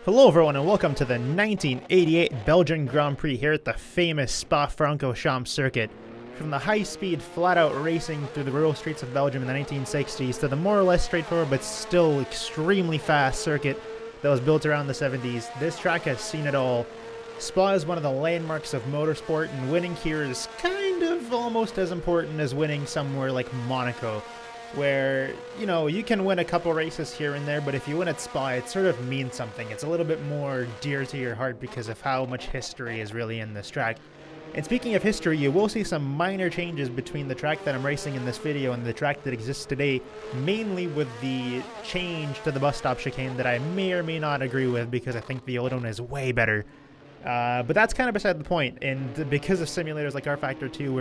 Hello everyone and welcome to the 1988 Belgian Grand Prix here at the famous Spa-Francorchamps circuit. From the high-speed, flat-out racing through the rural streets of Belgium in the 1960s to the more or less straightforward but still extremely fast circuit that was built around the 70s, this track has seen it all. Spa is one of the landmarks of motorsport, and winning here is kind of almost as important as winning somewhere like Monaco, where, you know, you can win a couple races here and there, but if you win at Spa, it sort of means something. It's a little bit more dear to your heart because of how much history is really in this track. And speaking of history, you will see some minor changes between the track that I'm racing in this video and the track that exists today, mainly with the change to the bus stop chicane that I may or may not agree with because I think the old one is way better. But that's kind of beside the point, and because of simulators like rFactor 2,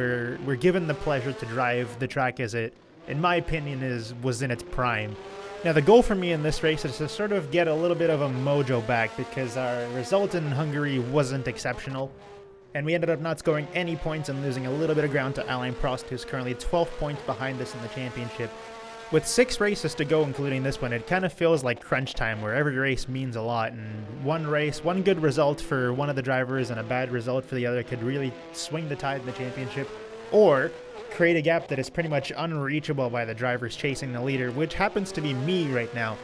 we're given the pleasure to drive the track as it, in my opinion, was in its prime. Now, the goal for me in this race is to sort of get a little bit of a mojo back because our result in Hungary wasn't exceptional, and we ended up not scoring any points and losing a little bit of ground to Prost, who's currently 12 points behind us in the championship. With 6 races to go, including this one, it kind of feels like crunch time, where every race means a lot, and one race, one good result for one of the drivers and a bad result for the other could really swing the tide in the championship, or create a gap that is pretty much unreachable by the drivers chasing the leader, which happens to be me right now.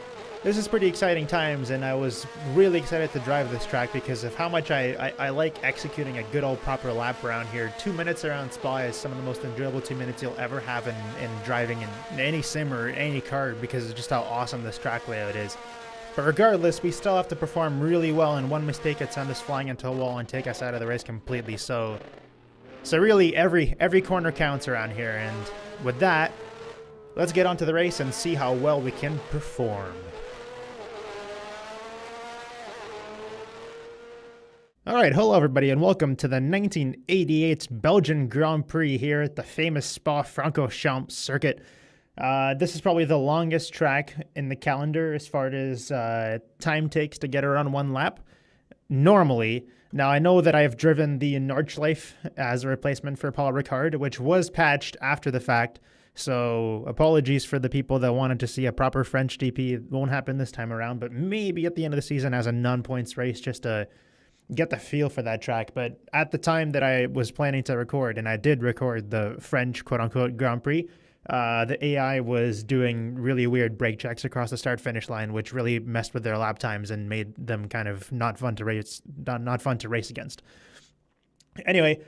This is pretty exciting times, and I was really excited to drive this track because of how much I like executing a good old proper lap around here. 2 minutes around Spa is some of the most enjoyable 2 minutes you'll ever have in driving in any sim or any car because of just how awesome this track layout is. But regardless, we still have to perform really well, and one mistake could send us flying into a wall and take us out of the race completely. So really, every corner counts around here, and with that, let's get on to the race and see how well we can perform. Alright, hello everybody, and welcome to the 1988 Belgian Grand Prix here at the famous Spa-Francorchamps circuit. This is probably the longest track in the calendar as far as time takes to get around one lap, normally. Now, I know that I have driven the Nordschleife as a replacement for Paul Ricard, which was patched after the fact, so apologies for the people that wanted to see a proper French GP. It won't happen this time around, but maybe at the end of the season as a non-points race just to get the feel for that track. But at the time that I was planning to record, and I did record the French quote-unquote Grand Prix, the AI was doing really weird brake checks across the start-finish line, which really messed with their lap times and made them kind of not fun to race against. Anyway,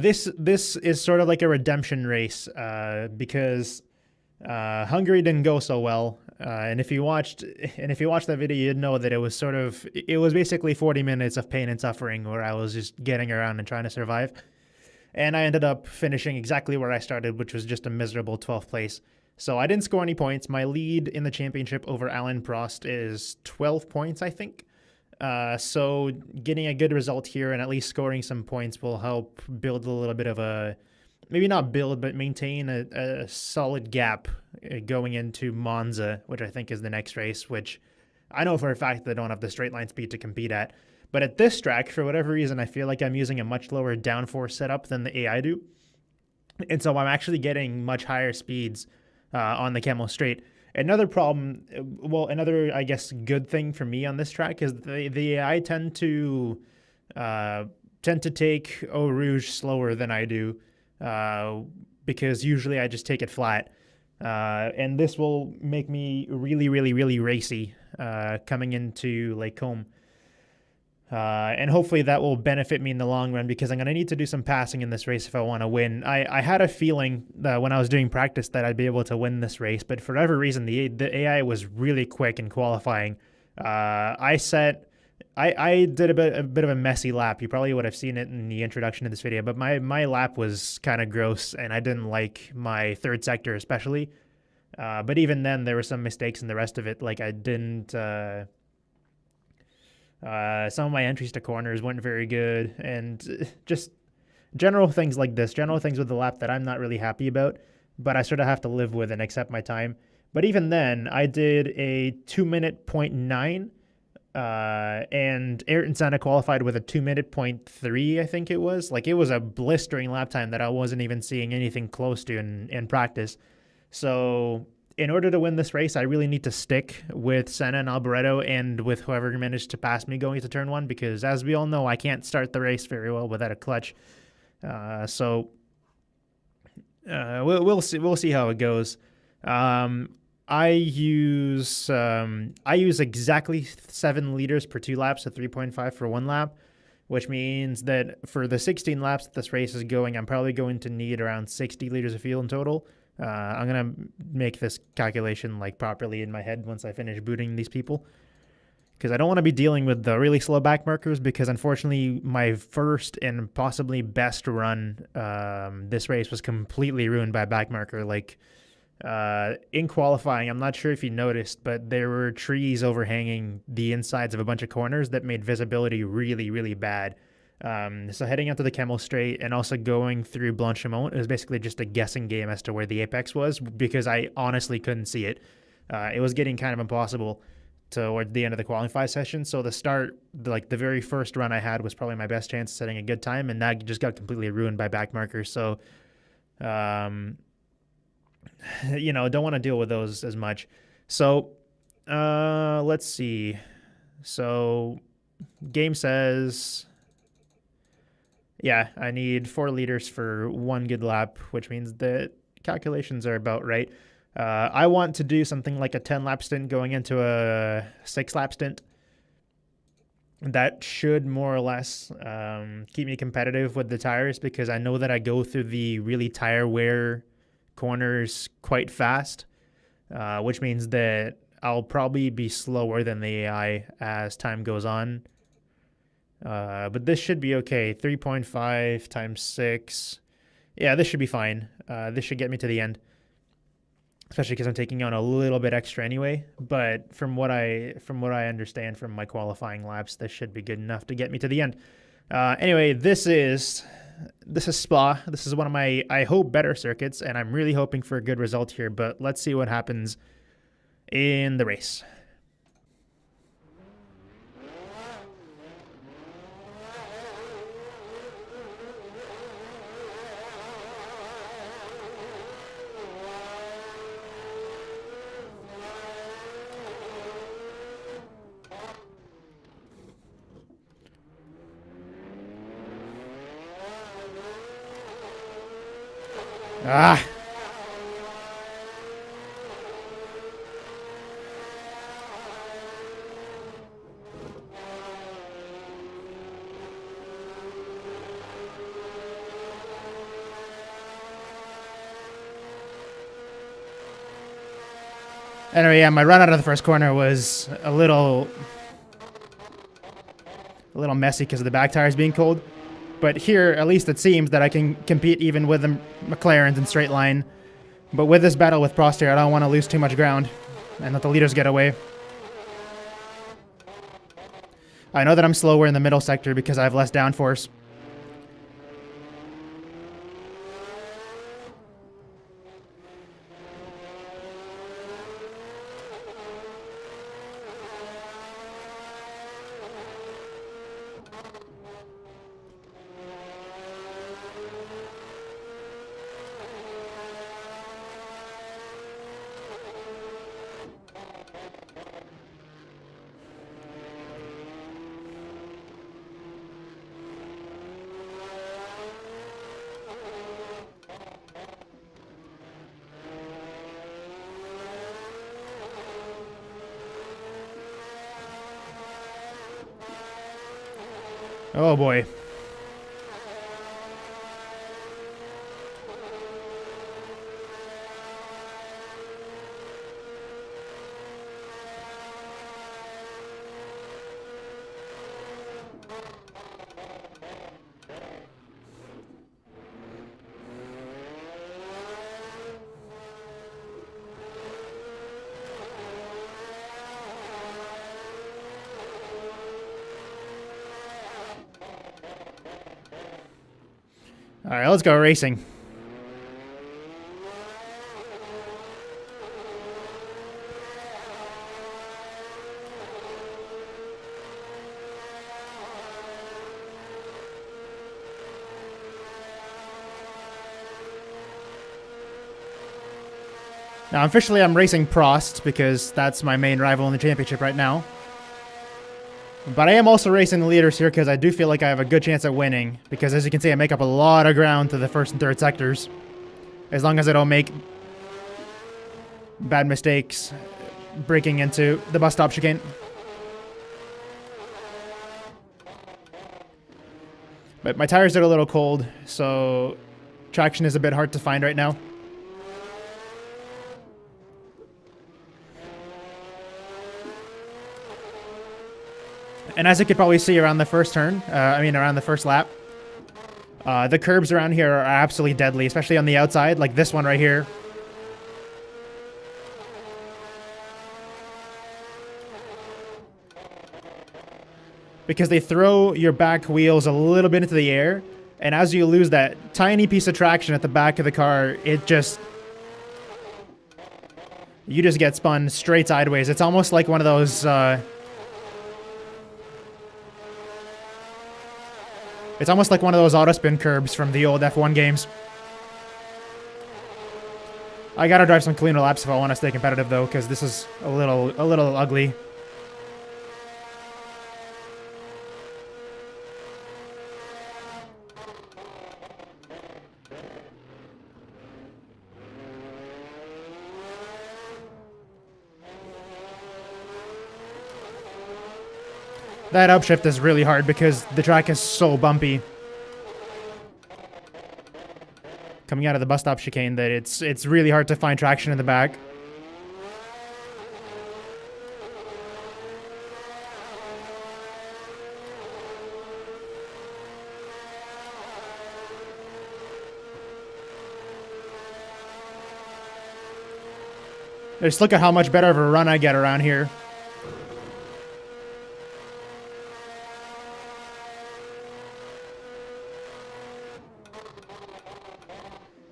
this is sort of like a redemption race because Hungary didn't go so well. And if you watched that video, you'd know that it was basically 40 minutes of pain and suffering where I was just getting around and trying to survive. And I ended up finishing exactly where I started, which was just a miserable 12th place. So I didn't score any points. My lead in the championship over Prost is 12 points, I think. So getting a good result here and at least scoring some points will help build a little bit of a, maybe not build, but maintain a solid gap going into Monza, which I think is the next race, which I know for a fact that I don't have the straight line speed to compete at. But at this track, for whatever reason, I feel like I'm using a much lower downforce setup than the AI do. And so I'm actually getting much higher speeds on the Camel Straight. Another problem, well, another, I guess, good thing for me on this track is the AI tend to take Eau Rouge slower than I do because usually I just take it flat. And this will make me really, really, really racy coming into Lake Combe. And hopefully that will benefit me in the long run because I'm going to need to do some passing in this race if I want to win. I had a feeling that when I was doing practice that I'd be able to win this race, but for whatever reason, the AI was really quick in qualifying. I did a bit of a messy lap. You probably would have seen it in the introduction to this video, but my lap was kind of gross, and I didn't like my third sector especially. But even then, there were some mistakes in the rest of it. Like I didn't... some of my entries to corners weren't very good, and just general things like this, general things with the lap that I'm not really happy about, but I sort of have to live with and accept my time. But even then, I did a 2-minute 0.9, and Ayrton Senna qualified with a 2-minute 0.3, I think it was. Like, it was a blistering lap time that I wasn't even seeing anything close to in practice. So in order to win this race, I really need to stick with Senna and Alboreto and with whoever managed to pass me going to turn one, because as we all know, I can't start the race very well without a clutch. So we'll see how it goes. I use exactly 7 liters per 2 laps, so 3.5 for 1 lap, which means that for the 16 laps that this race is going, I'm probably going to need around 60 liters of fuel in total. I'm gonna make this calculation like properly in my head once I finish booting these people, because I don't want to be dealing with the really slow back markers, because unfortunately my first and possibly best run this race was completely ruined by a back marker. Like in qualifying, I'm not sure if you noticed, but there were trees overhanging the insides of a bunch of corners that made visibility really, really bad. So heading out to the Camel Straight and also going through Blanchimont, it was basically just a guessing game as to where the apex was, because I honestly couldn't see it. It was getting kind of impossible toward the end of the qualify session. So the start, like the very first run I had, was probably my best chance of setting a good time, and that just got completely ruined by back markers. So, don't want to deal with those as much. So, let's see. So, game says, yeah, I need 4 liters for 1 good lap, which means that calculations are about right. I want to do something like a 10-lap stint going into a 6-lap stint. That should more or less keep me competitive with the tires, because I know that I go through the really tire wear corners quite fast, which means that I'll probably be slower than the AI as time goes on. But this should be okay. 3.5 times 6. Yeah, this should be fine. This should get me to the end, especially because I'm taking on a little bit extra anyway. But from what I understand from my qualifying laps, this should be good enough to get me to the end. Anyway, this is Spa. This is one of my, I hope, better circuits, and I'm really hoping for a good result here. But let's see what happens in the race. Ah! Anyway, yeah, my run out of the first corner was a little messy because of the back tires being cold. But here, at least it seems that I can compete even with the McLarens in straight line. But with this battle with Prost here, I don't want to lose too much ground and let the leaders get away. I know that I'm slower in the middle sector because I have less downforce. Oh boy. All right, let's go racing. Now, officially, I'm racing Prost because that's my main rival in the championship right now. But I am also racing the leaders here because I do feel like I have a good chance at winning. Because as you can see, I make up a lot of ground to the first and third sectors. As long as I don't make bad mistakes breaking into the bus stop chicane. But my tires are a little cold, so traction is a bit hard to find right now. And as you could probably see around the first turn, around the first lap, the curbs around here are absolutely deadly, especially on the outside, like this one right here. Because they throw your back wheels a little bit into the air, and as you lose that tiny piece of traction at the back of the car, you just get spun straight sideways. It's almost like one of those, it's almost like one of those auto spin curbs from the old F1 games. I gotta drive some cleaner laps if I want to stay competitive though, because this is a little ugly. That upshift is really hard because the track is so bumpy. Coming out of the bus stop chicane that it's really hard to find traction in the back. Just look at how much better of a run I get around here.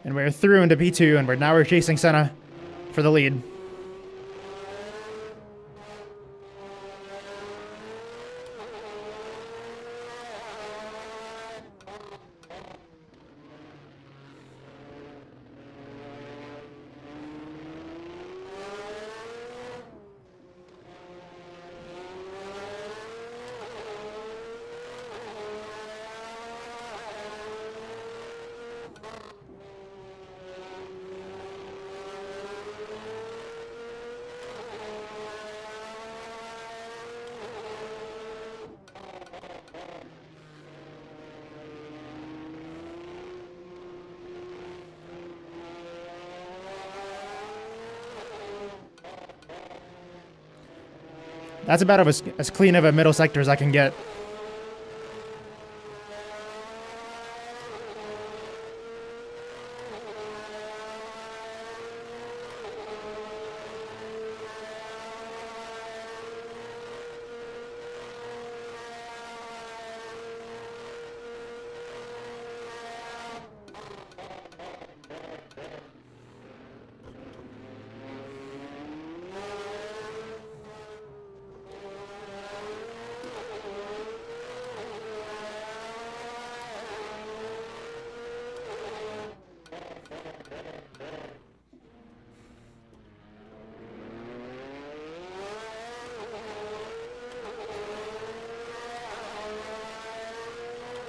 And we're through into P2, and now we're chasing Senna for the lead. That's about as clean of a middle sector as I can get.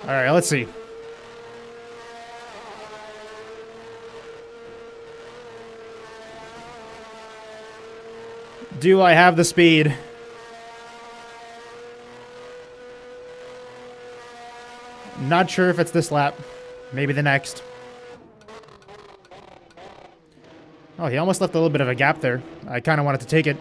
All right, let's see. Do I have the speed? Not sure if it's this lap. Maybe the next. Oh, he almost left a little bit of a gap there. I kind of wanted to take it.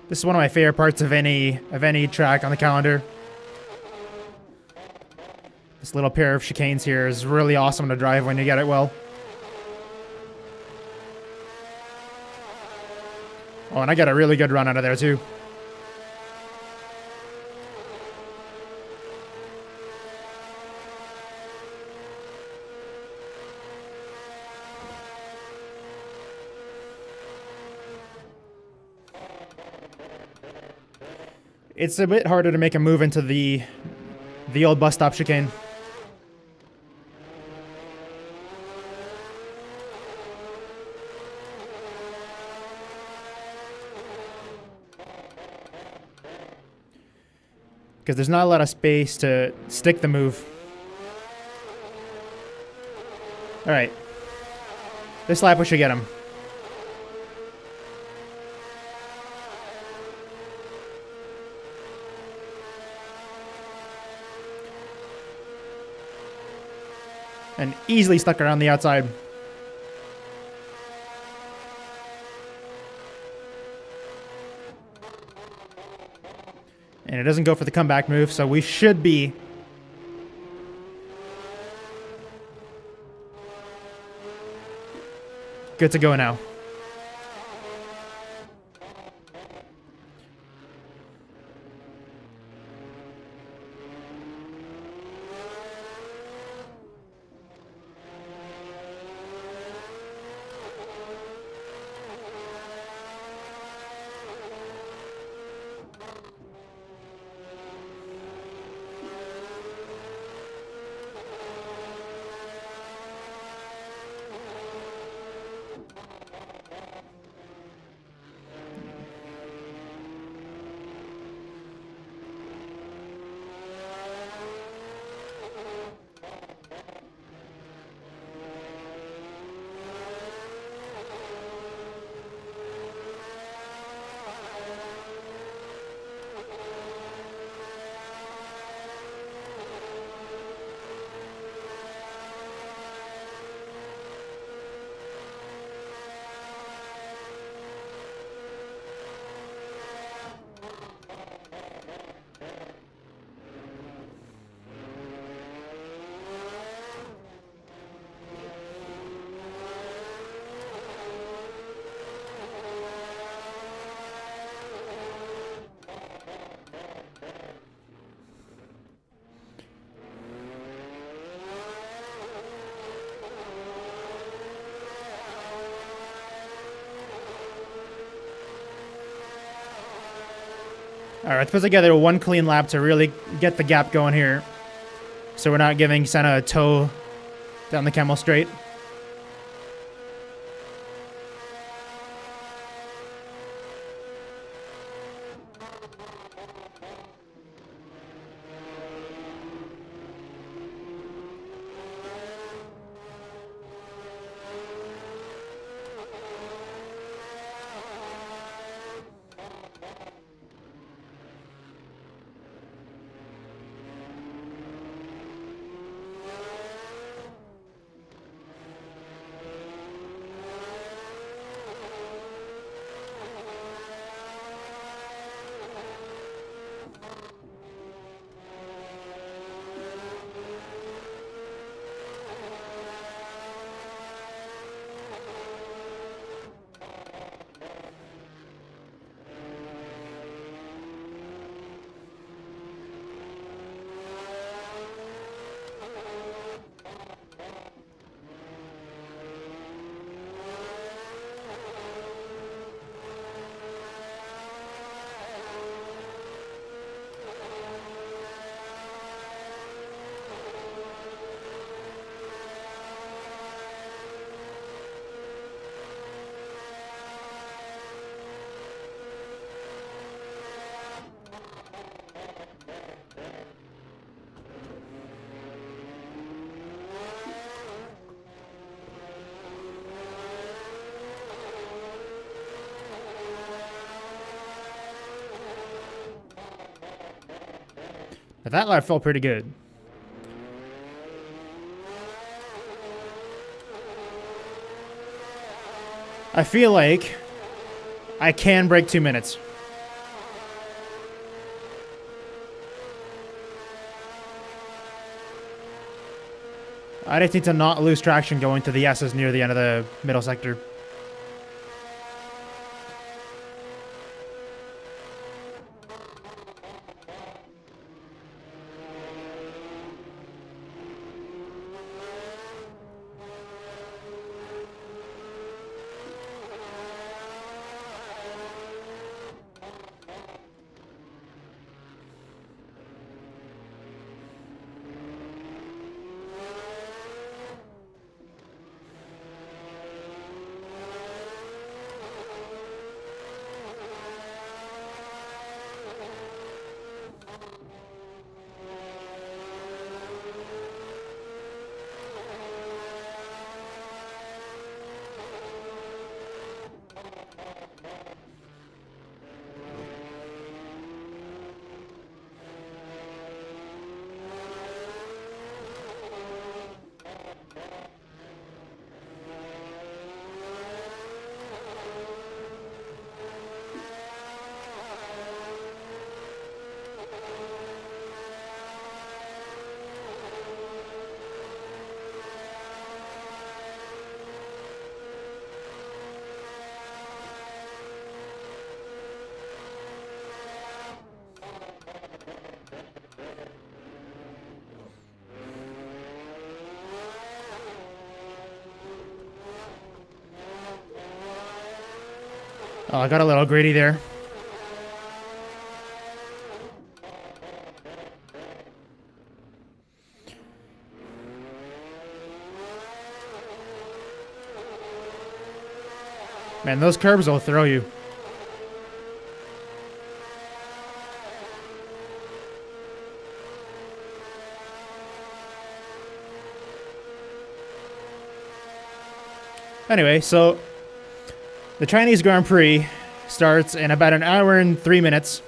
This is one of my favorite parts of any track on the calendar. This little pair of chicanes here is really awesome to drive when you get it well. Oh, and I got a really good run out of there too. It's a bit harder to make a move into the old bus stop chicane. Because there's not a lot of space to stick the move. Alright. This lap we should get him. And easily stuck around the outside. And it doesn't go for the comeback move, so we should be good to go now. All right, let's put together one clean lap to really get the gap going here. So we're not giving Senna a tow down the Camel Straight. But that lap felt pretty good. I feel like I can break 2 minutes. I just need to not lose traction going to the S's near the end of the middle sector. Oh, I got a little greedy there. Man, those curbs will throw you. Anyway, so the Chinese Grand Prix starts in about an hour and 3 minutes.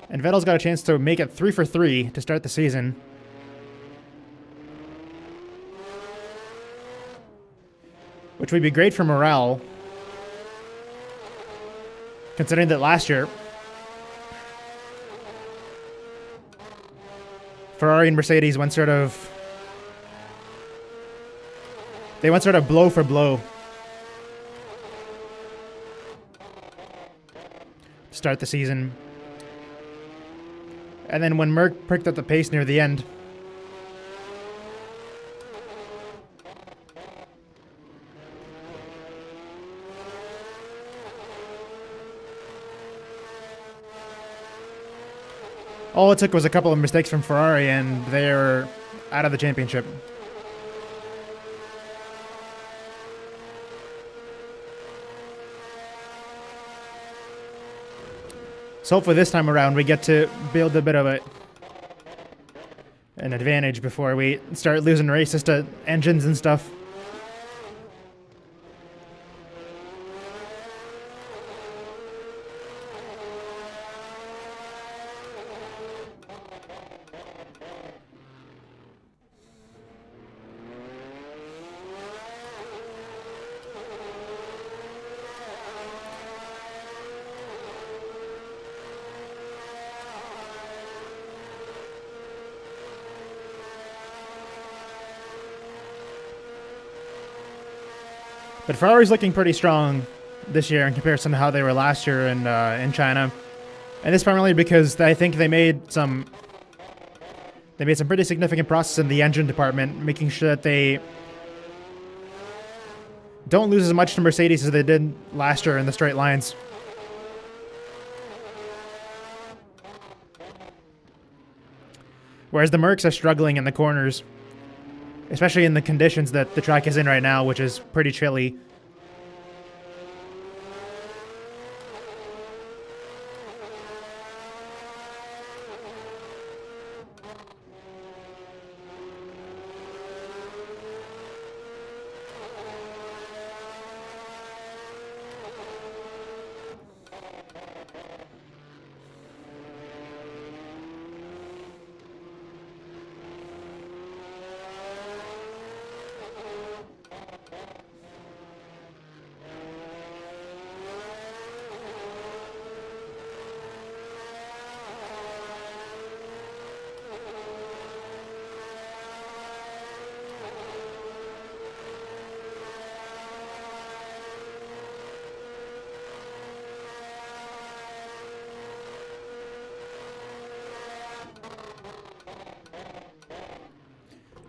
And Vettel's got a chance to make it 3 for 3 to start the season. Which would be great for morale. Considering that last year, Ferrari and Mercedes went sort of... They went sort of blow for blow to start the season. And then when Merck picked up the pace near the end, all it took was a couple of mistakes from Ferrari and they're out of the championship. So hopefully this time around we get to build a bit of an advantage before we start losing races to engines and stuff. But Ferrari's looking pretty strong this year in comparison to how they were last year in China. And this primarily because I think they made some pretty significant process in the engine department, making sure that they don't lose as much to Mercedes as they did last year in the straight lines. Whereas the Mercs are struggling in the corners, especially in the conditions that the track is in right now, which is pretty chilly.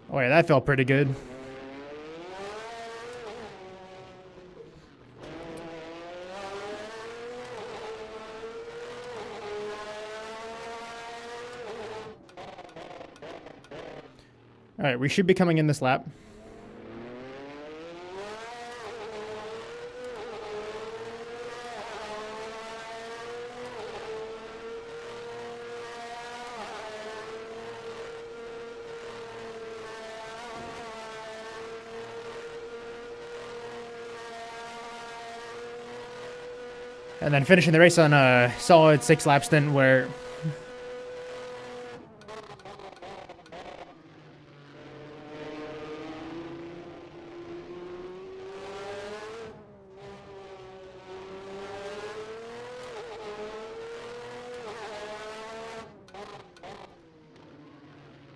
Oh yeah, that felt pretty good. All right, we should be coming in this lap. And then finishing the race on a solid 6-lap stint where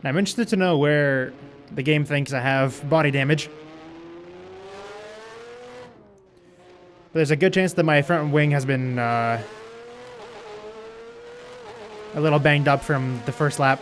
I'm interested to know where the game thinks I have body damage. But there's a good chance that my front wing has been a little banged up from the first lap.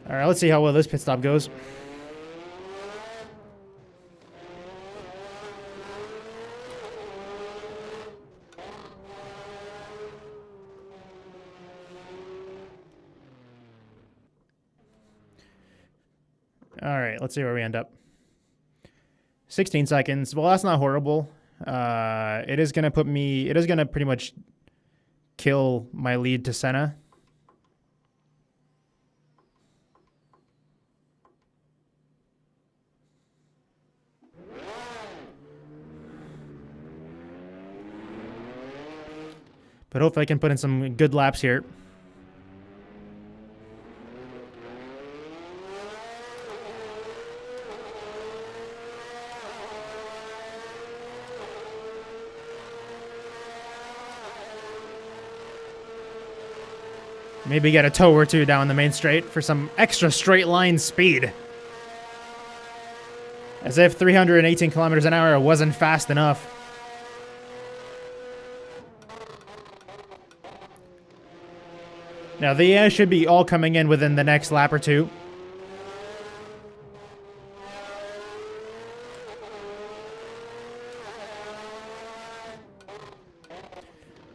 All right, let's see how well this pit stop goes. All right, let's see where we end up. 16 seconds. Well, that's not horrible. It is going to pretty much kill my lead to Senna. But hopefully I can put in some good laps here. Maybe get a toe or two down the main straight for some extra straight line speed. As if 318 kilometers an hour wasn't fast enough. Now, the air should be all coming in within the next lap or two.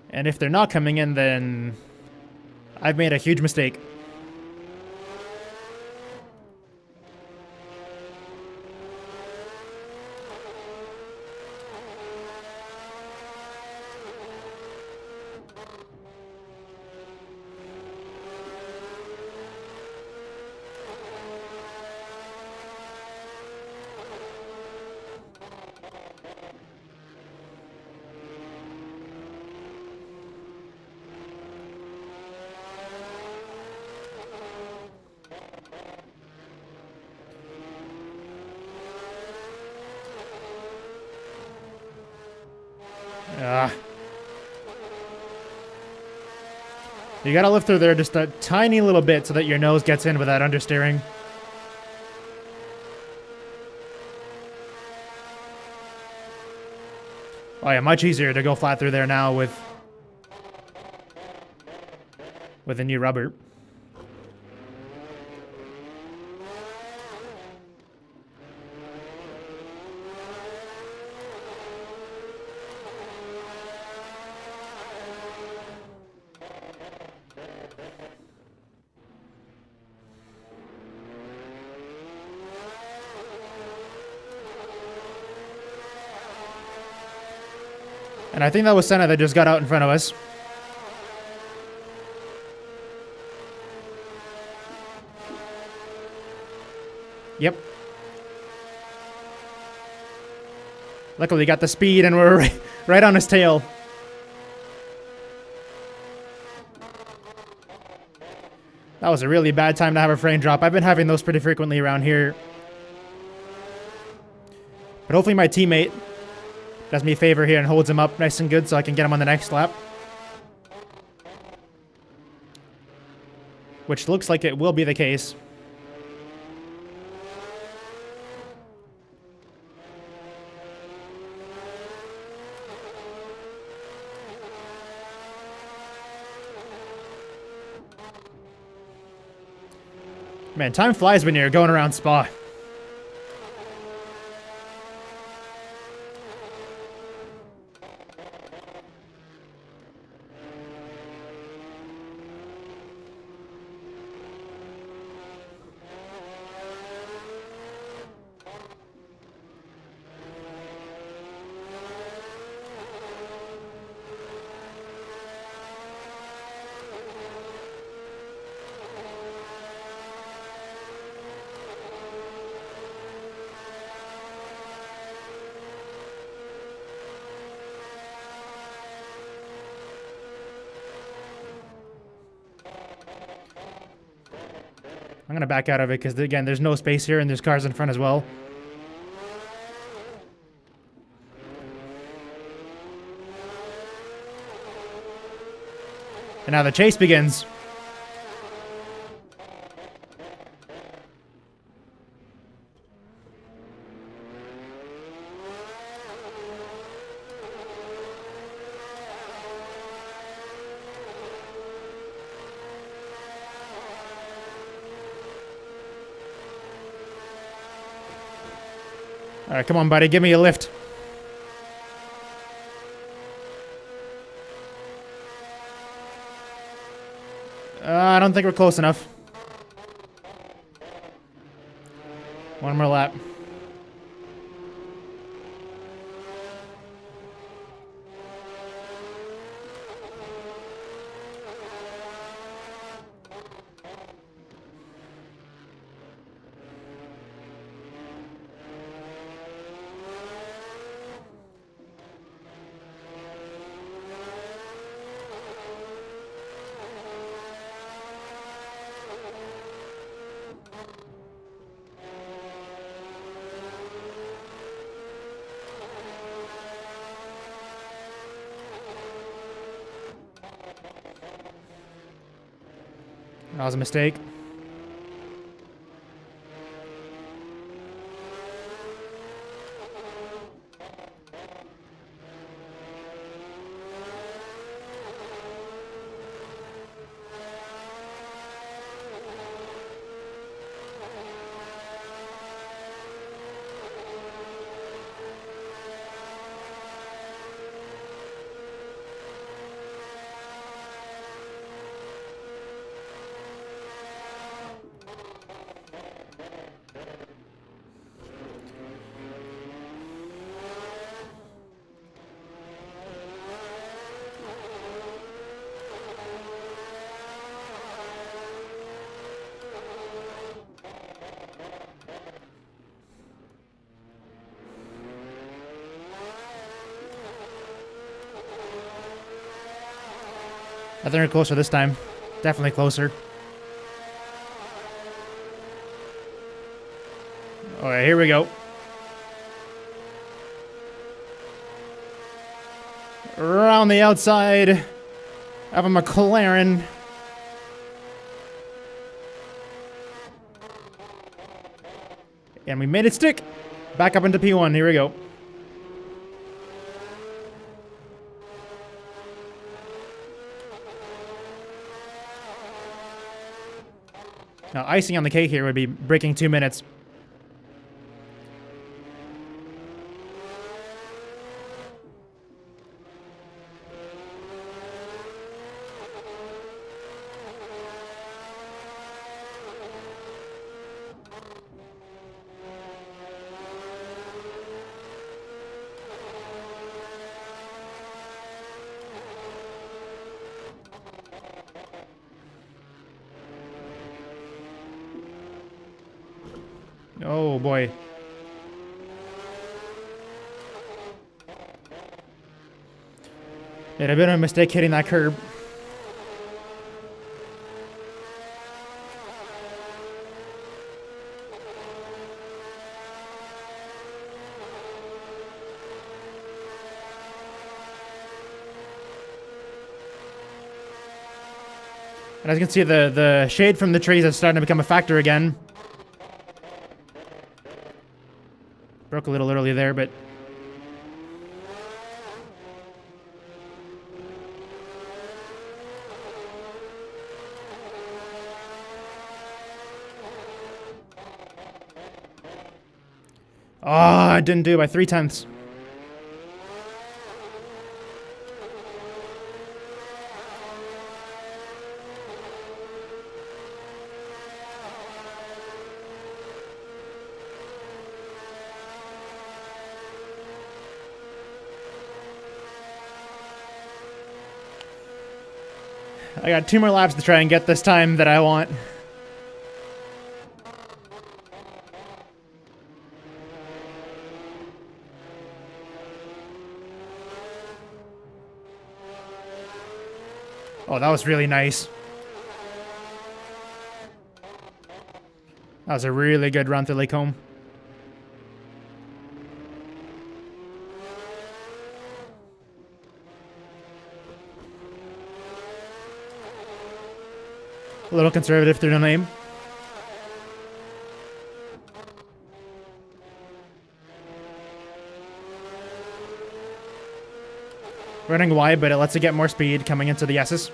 And if they're not coming in, then I've made a huge mistake. You gotta lift through there just a tiny little bit so that your nose gets in without understeering. Oh yeah, much easier to go flat through there now with the new rubber. And I think that was Senna that just got out in front of us. Yep. Luckily, we got the speed, and we're right on his tail. That was a really bad time to have a frame drop. I've been having those pretty frequently around here. But hopefully my teammate does me a favor here and holds him up nice and good so I can get him on the next lap. Which looks like it will be the case. Man, time flies when you're going around Spa. I'm going to back out of it because, again, there's no space here and there's cars in front as well. And now the chase begins. All right, come on, buddy. Give me a lift. I don't think we're close enough. One more lap. That was a mistake. I think we're closer this time. Definitely closer. All right, here we go. Around the outside of a McLaren. And we made it stick. Back up into P1. Here we go. Now, icing on the cake here would be breaking 2 minutes. Oh boy. It'd have been a mistake hitting that curb. And as you can see, the shade from the trees is starting to become a factor again. Broke a little early there, but... Oh, I didn't do it by 0.3. I got 2 more laps to try and get this time that I want. Oh, that was really nice. That was a really good run through Lake Home. A little conservative through the name. Running wide, but it lets it get more speed coming into the S's.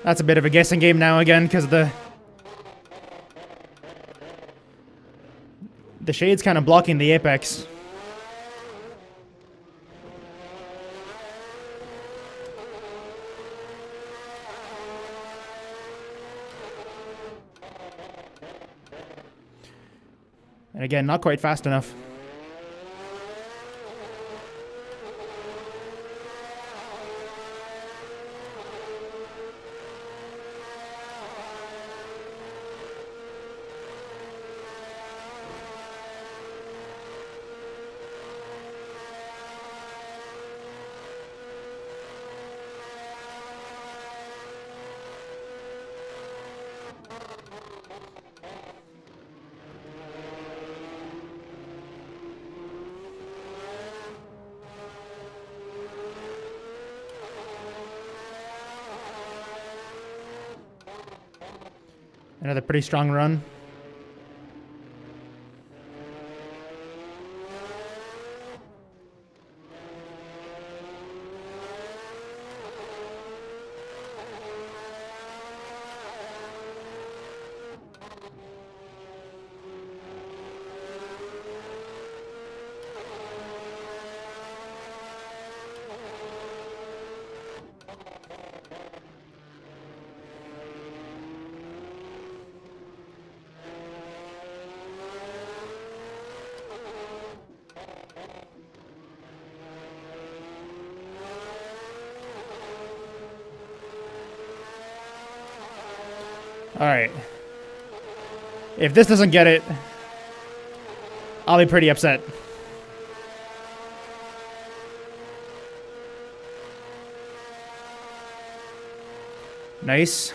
That's a bit of a guessing game now again, because the shade's kind of blocking the apex. And again, not quite fast enough. Another pretty strong run. Alright. If this doesn't get it, I'll be pretty upset. Nice.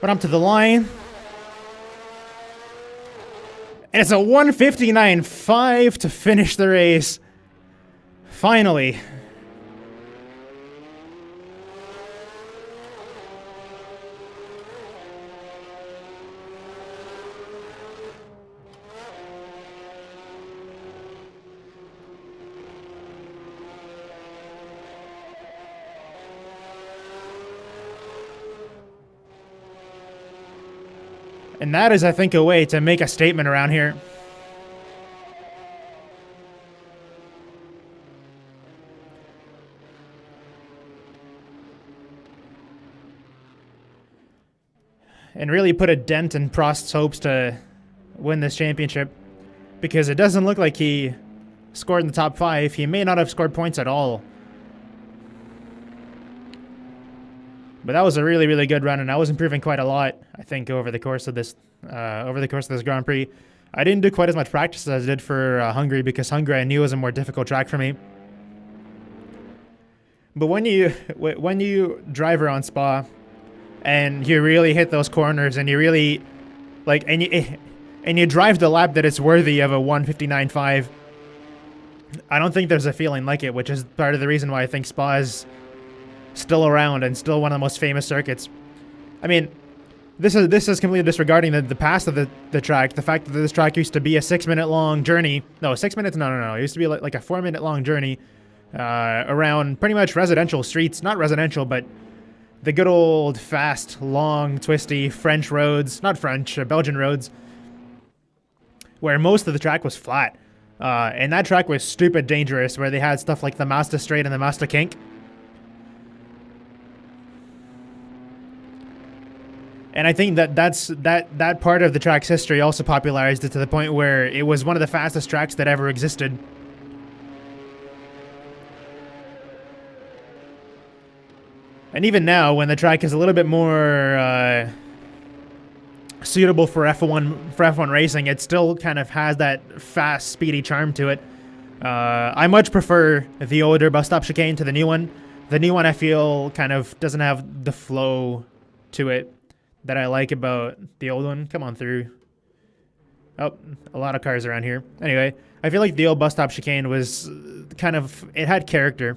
Went up to the line. And it's a 1:59.5 to finish the race. Finally. And that is, I think, a way to make a statement around here. And really put a dent in Prost's hopes to win this championship. Because it doesn't look like he scored in the top 5. He may not have scored points at all. But that was a really, really good run, and I was improving quite a lot, I think, over the course of this Grand Prix. I didn't do quite as much practice as I did for Hungary, because Hungary I knew was a more difficult track for me. But when you drive around Spa, and you really hit those corners, and you really and you drive the lap that is worthy of a 1:59.5, I don't think there's a feeling like it, which is part of the reason why I think Spa is still around and still one of the most famous circuits. I mean, this is completely disregarding the past of the track. The fact that this track used to be a 6-minute long journey. No, 6 minutes? No. It used to be like a 4-minute long journey around pretty much residential streets. Not residential, but the good old fast, long, twisty French roads. Not French, Belgian roads. Where most of the track was flat. And that track was stupid dangerous, where they had stuff like the Mazda Straight and the Mazda Kink. And I think that part of the track's history also popularized it to the point where it was one of the fastest tracks that ever existed. And even now, when the track is a little bit more suitable for F1 racing, it still kind of has that fast, speedy charm to it. I much prefer the older bus stop chicane to the new one. The new one, I feel, kind of doesn't have the flow to it that I like about the old one. Come on through. Oh, a lot of cars around here. Anyway, I feel like the old bus stop chicane was kind of, it had character.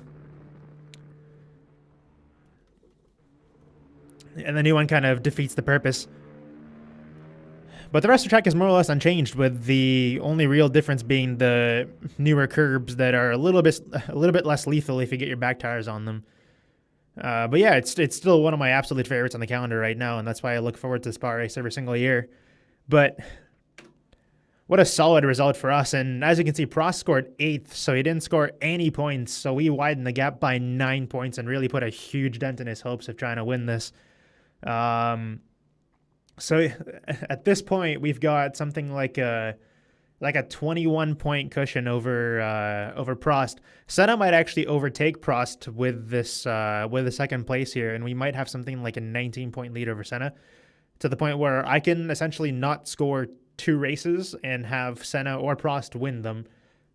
And the new one kind of defeats the purpose. But the rest of the track is more or less unchanged, with the only real difference being the newer curbs that are a little bit less lethal if you get your back tires on them. But yeah, it's still one of my absolute favorites on the calendar right now, and that's why I look forward to the Spa race every single year. But what a solid result for us. And as you can see, Prost scored 8th, so he didn't score any points. So we widened the gap by 9 points and really put a huge dent in his hopes of trying to win this. So at this point, we've got something like a 21-point cushion over Prost. Senna might actually overtake Prost with the second place here, and we might have something like a 19-point lead over Senna, to the point where I can essentially not score 2 races and have Senna or Prost win them,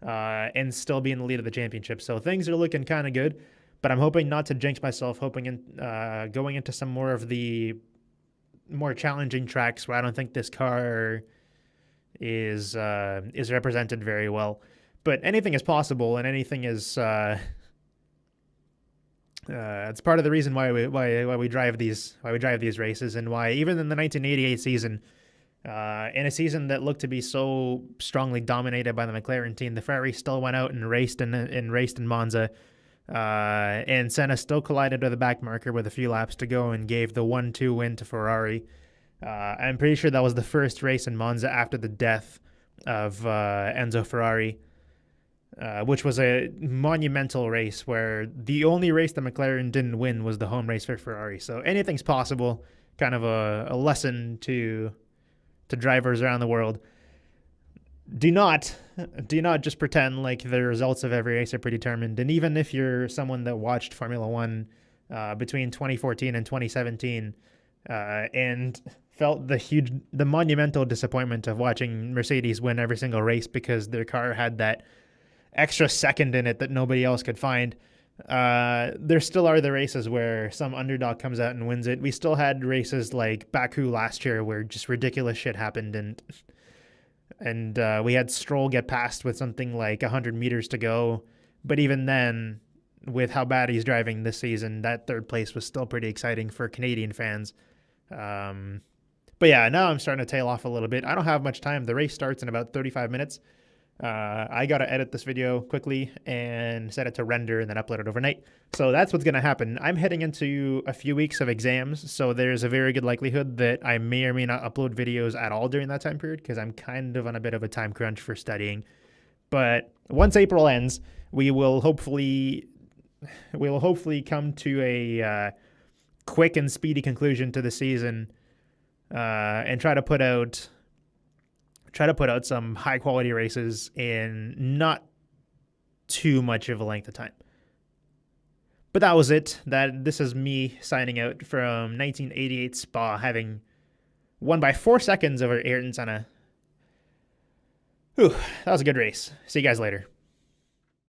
and still be in the lead of the championship. So things are looking kind of good, but I'm hoping not to jinx myself. Hoping going into some more of the more challenging tracks where I don't think this car is represented very well. But anything is possible, and anything is it's part of the reason why we drive these races, and why even in the 1988 season, in a season that looked to be so strongly dominated by the McLaren team, the Ferrari still went out and raced in Monza, and Senna still collided with the back marker with a few laps to go and gave the 1-2 win to Ferrari. I'm pretty sure that was the first race in Monza after the death of Enzo Ferrari, which was a monumental race, where the only race that McLaren didn't win was the home race for Ferrari. So anything's possible, kind of a lesson to drivers around the world. Do not just pretend like the results of every race are predetermined. And even if you're someone that watched Formula One between 2014 and 2017 and felt the monumental disappointment of watching Mercedes win every single race because their car had that extra second in it that nobody else could find, there still are the races where some underdog comes out and wins it. We still had races like Baku last year where just ridiculous shit happened, and we had Stroll get past with something like 100 meters to go. But even then, with how bad he's driving this season, that third place was still pretty exciting for Canadian fans. But yeah, now I'm starting to tail off a little bit. I don't have much time. The race starts in about 35 minutes. I got to edit this video quickly and set it to render and then upload it overnight. So that's what's going to happen. I'm heading into a few weeks of exams, so there's a very good likelihood that I may or may not upload videos at all during that time period because I'm kind of on a bit of a time crunch for studying. But once April ends, we will hopefully come to a quick and speedy conclusion to the season and try to put out some high quality races in not too much of a length of time. But that was it. This is me signing out from 1988 Spa, having won by 4 seconds over Ayrton Senna. Whew, that was a good race. See you guys later.